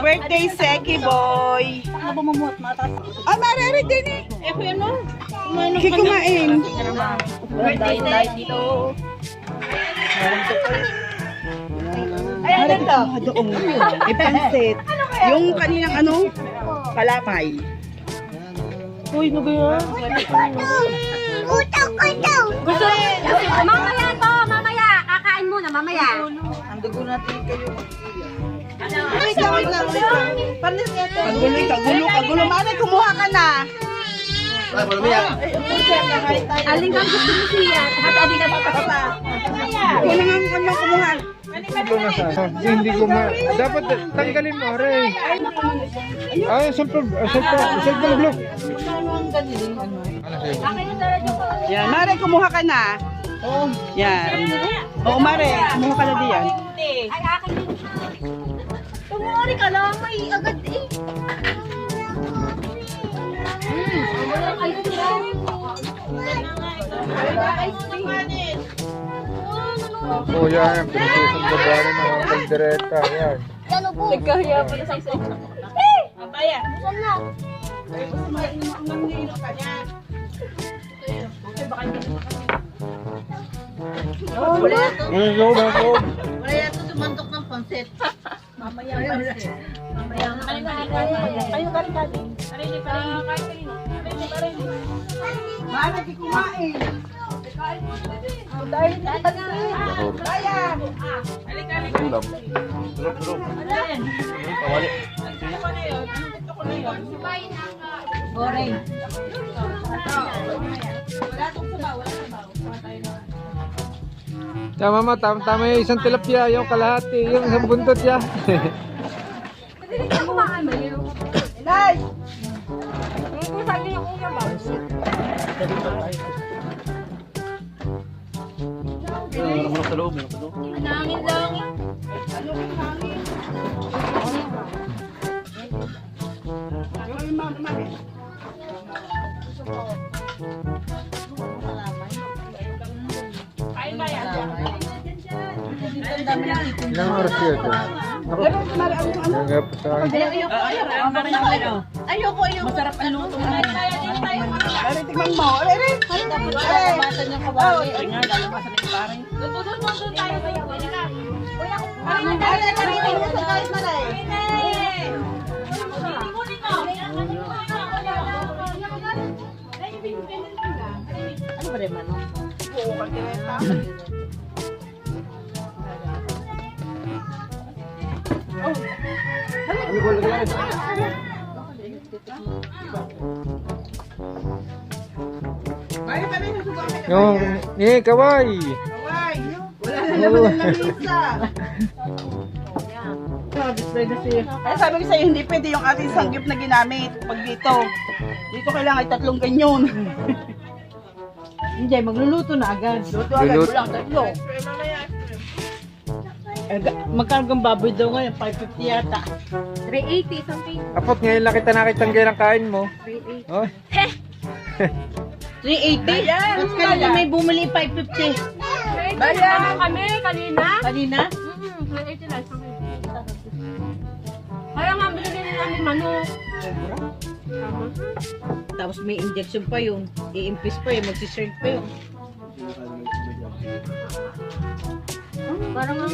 birthday, Seki Boy. Ah, marere din eh. Kikumain. Birthday dito. Ay, ano to? Doon. May pansit. Yung kaninang ano? Palapay. Uy, ano ba yan? Gusto mamaya to, mamaya. Kakain muna, mamaya. Ang dugo natin kayo. Wait lang. Kagulo. Manay, kumuha ka na. Aling kang gusto mo siya. At aling ka papapapa. Ikaw na nga kumuha. Hindi ko dapat tanggalin mo, Ray. Ay, sulpong blue. Yan, Mare, kumuha ka na. Yan. Oo, Mare, kumuha ka na diyan. Ay, akin din. Tumori ka lang, may agad eh. Oh, yan. Pinususong rin ng mga kaldereta. Yan. Nagkahiya pa na sa isa. Papaya. Saan na? Wala Yung sumantok ng pansit. Mamaya pansit. Mamaya na kayo karin. Mare, kikumain. Dahil Kaya. Goreng. Tama yung isang tilapia, yung kalahati, yung isang buntot ya. Hindi ka kumain ba yun? Inay! Kung sabi niya kuya ba? Manangin lang. Ilang oras yun ito? Nagap sa akin. Ayoko. Masarap ang luto mo. Mare, tignan mo. Mare! Batan yung kawali. Tutulog mo doon tayo. Ano ba rin manok? Yung, kaway. Kaway! Wala na naman ng lamisa. Kaya sabi ko sa'yo, hindi pwede yung ating sanggip na ginamit pag dito. Dito kailangan ay 3 ganyan. Hindi, magluluto na agad. Luto agad mo lang, 3. Magkano kang baboy daw ngayon? 550 yata. 380 something. Apot, ngayon lang kita nakitanggal ang kain mo. 380. Oh. 380? Ayan, Mas kanina may bumili 550. Bayan! Kami kanina? Kanina? 380 lang. Kaya nga bilhin namin manok. Tapos may injection pa yun. I-impis pa yun. Magsishrink pa yun. Parang ang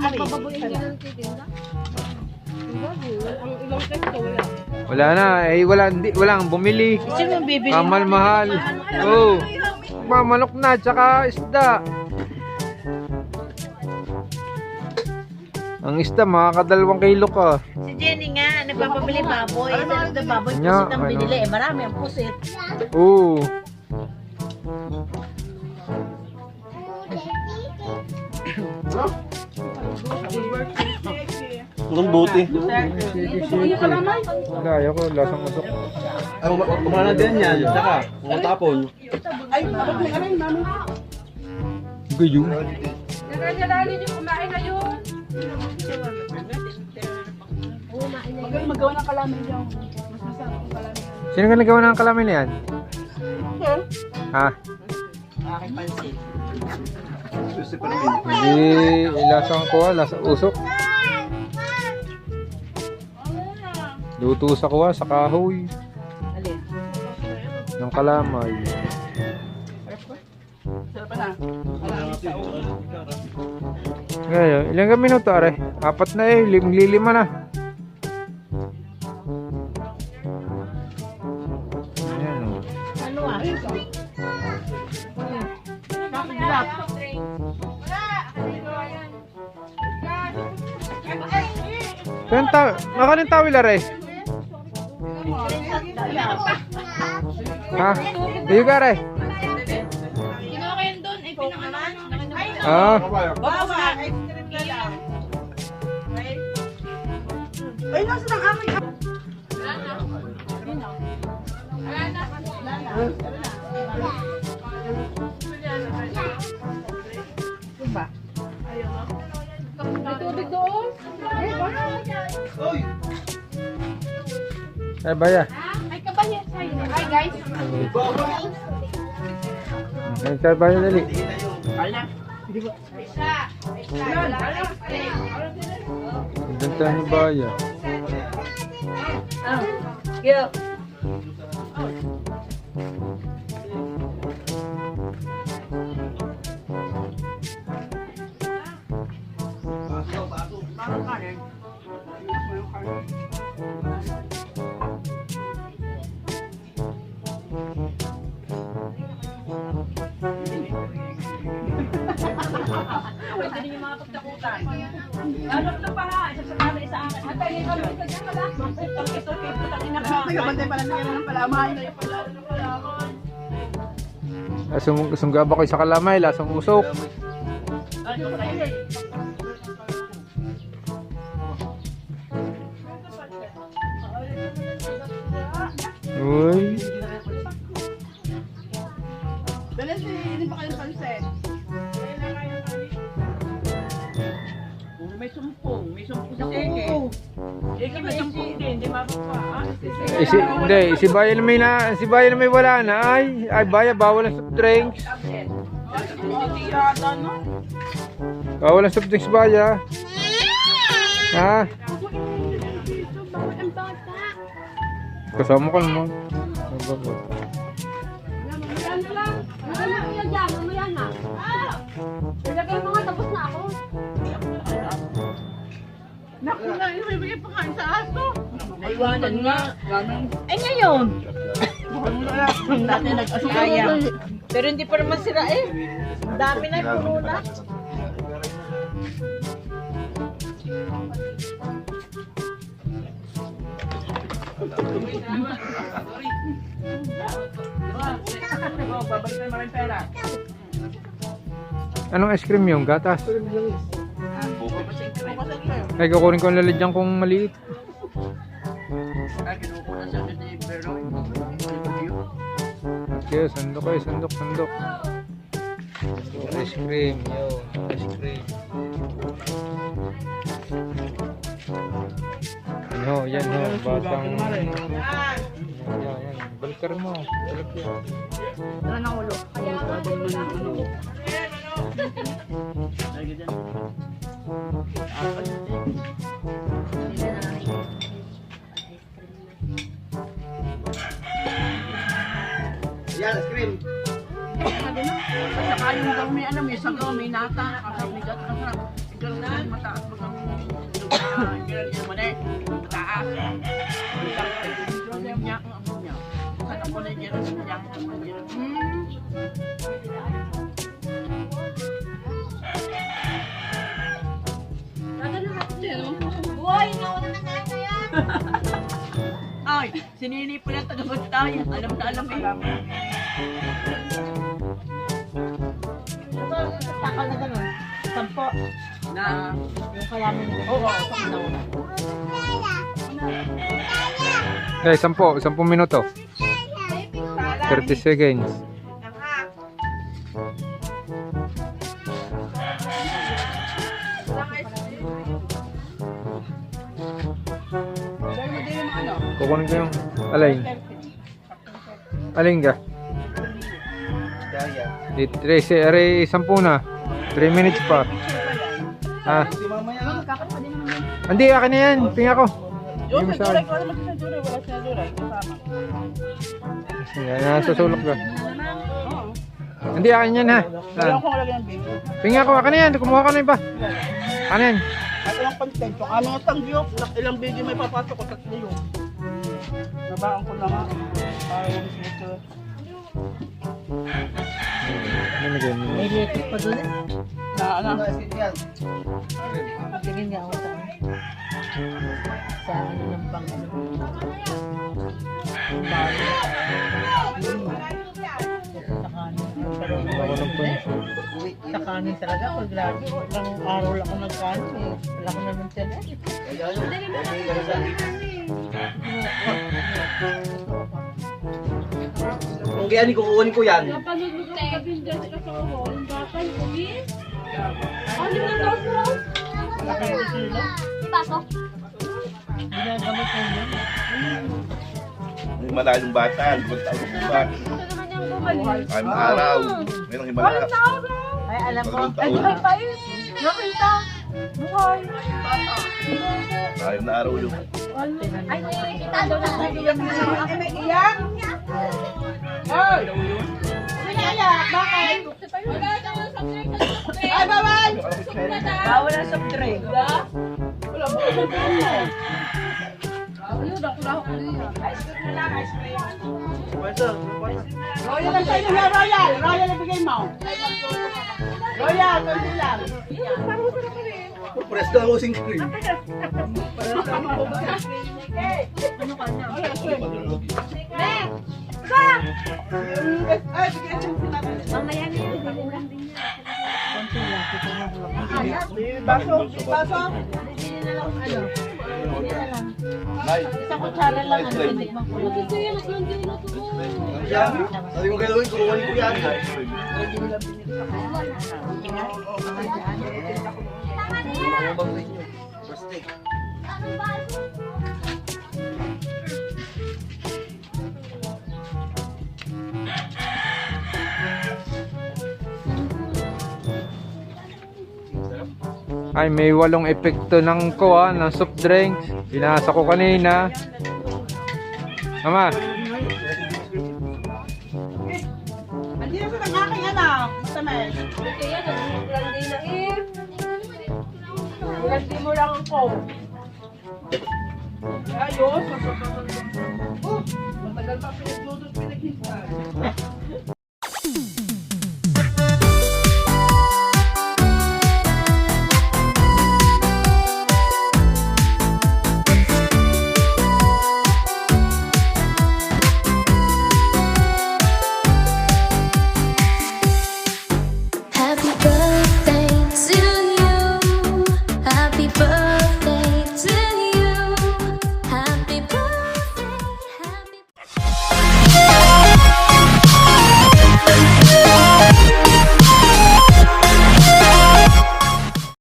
mapababoyin ka ng titinda. Ang ibang testo wala. Wala na, walang bumili. Sino bibili? Mahal. Oh. Mamanok na, tsaka isda. Ang isda, mga 2 kilo ka. Si Jenny nga, nagpapabili baboy. Sa baboy, Nya, pusit ang binili. Eh, marami ang pusit. Oo. Anong buti? Wala, ayoko, lasang usok. Ay, kumana din yan. Saka, matapon. Ay, dapat may aray, mami. Gayong. Nagkakadali din kumain na yun. Magaling magawa ng kalamin yung mas masarap ang kalamin. Sino ka nagawa ng kalamin na yan? Ha? Aking pansit. Hindi, ilasang ko, lasang usok. Luto sa kuha, sa kahoy. Alin? Ng kalamay. Sarap na. Marami sa ulo. Ngayon, ilang ka minuto are? 4 na eh, lilima na. Ayan o. Ano ah? Makaling tawil are? Ha? Iyo ka are? Kinuha ko yun doon, eh, pinakalaan. Ah, Bawa, ice cream na lang. Okay? Ay, nasa ng aming... May tubig doon. ay baya. Ay, kabayan sa'yo. Hi, guys. Ay baya dali. Ganda ni baya. Yeah. Pwede rin yung mga pagtakutan. Lalo na pa ha, isa sa mga isa akin. At ay, kami sa dyan pala. Ito, putang ina ka. Nagabantay pala na ng palaman. Sunggaba ko sa kalamay, lasang usok. Uy. Dalas, hindi pa kayo pansin. May sumpong sa teke. Eki may sumpong din, di mapapa. Si Bayan may wala na. Ay Baya, bawal ang soft drinks. Yata, no? Bawal ang soft drinks, Baya. Ha? Kasama ka naman. Naku na, may bigay pa kain sa aso. Naiwanan nga. Ganun. Ay, ngayon. Dati nag-asaya. Pero hindi pa naman sira eh. Ang dami na, puno na. Babalik na maraming pera. Anong ice cream yung gatas? Ay, kukunin ko ang lalagyan kong maliit. Ay, kinukuha sa akin ni Pero. Okay, sandok eh, sandok. Ice cream, ice cream. Yan ho, batang... Yan. Balikar mo. Balik yan. Ano na ulo? Yan, ice cream. Saka yung daw may may sagaw, may nata, kasamigat, kasarap. Ganun na, mataas pag ang ganun yung mani, mataas. Yung niya, ang ano niya. Sana ko na yung ganun niya, Boy, nauna na tayo yan. Ay, sinini pala taga-Bagtay. Alam na alam eh. Takal na gano'n. 10. Na, Yung kalamin nila. oo, pag nauna. Eh, 10 minuto. 30 seconds. Kukunin ko yung alay. Alin ka? Di 13, aray 10 na. 3 minutes pa. Ah. Si mama yan. Hindi, akin na yan. Tingnan ko. Doon Yung sa sa- Duray, wala naman sa Duray, wala sa Duray. Kasama. Yan, nasusulok ka. Oo. Hindi, akin yan ha. Wala akong lagyan ng baby. Pinga ko, akin na yan. Kumuha ka na iba. Ano yan? At ang content, yung aming tangyok, ilang video may papasok ko, 3 yun. Nabaan ko na nga. Para yung dito. Ano ganyan? May electric pa doon eh. Na, Tingin niya ako sa ano ng bang ano. Yung bago. Sa kanin. Pero Ako ng pansin. sa kanin talaga pag lagi. Ilang araw lang ako nagkanin eh. Wala ko naman sila. Kung kaya ni kukunin ko yan. Ginagamit ko yun. Himalayang bata, limang taon ng bata. Ay, araw. Mayroong Himalaya. Ay, alam mo. Tatlong taon. Ay, na araw yun. Ay, kita doon na. Ay, may iyak? Ay! May iyak? Bakit? Ay, bawal! Bawal ang soft drink. Wala mo. Royal ang sa'yo na, Royal! Royal ang bigay mo. Royal, konti lang. Press ka lang using cream. Ay, bigyan siya natin. Mamaya na yan. Bilang din yan. Baso, baso. Nay, Isang kutsara lang ang tinikman ko. Siya, sabi ko gagawin, kukunin ko yan. Plastic. Ay, may 8 epekto ng kuha ng soft drinks. Binasa ko kanina. Mama, Hindi na sa aking anak. Masamay. Kaya nag-blandi na eh. Blandi mo lang ako. Ayos. Matagal pa pinagluto, pinaghintay.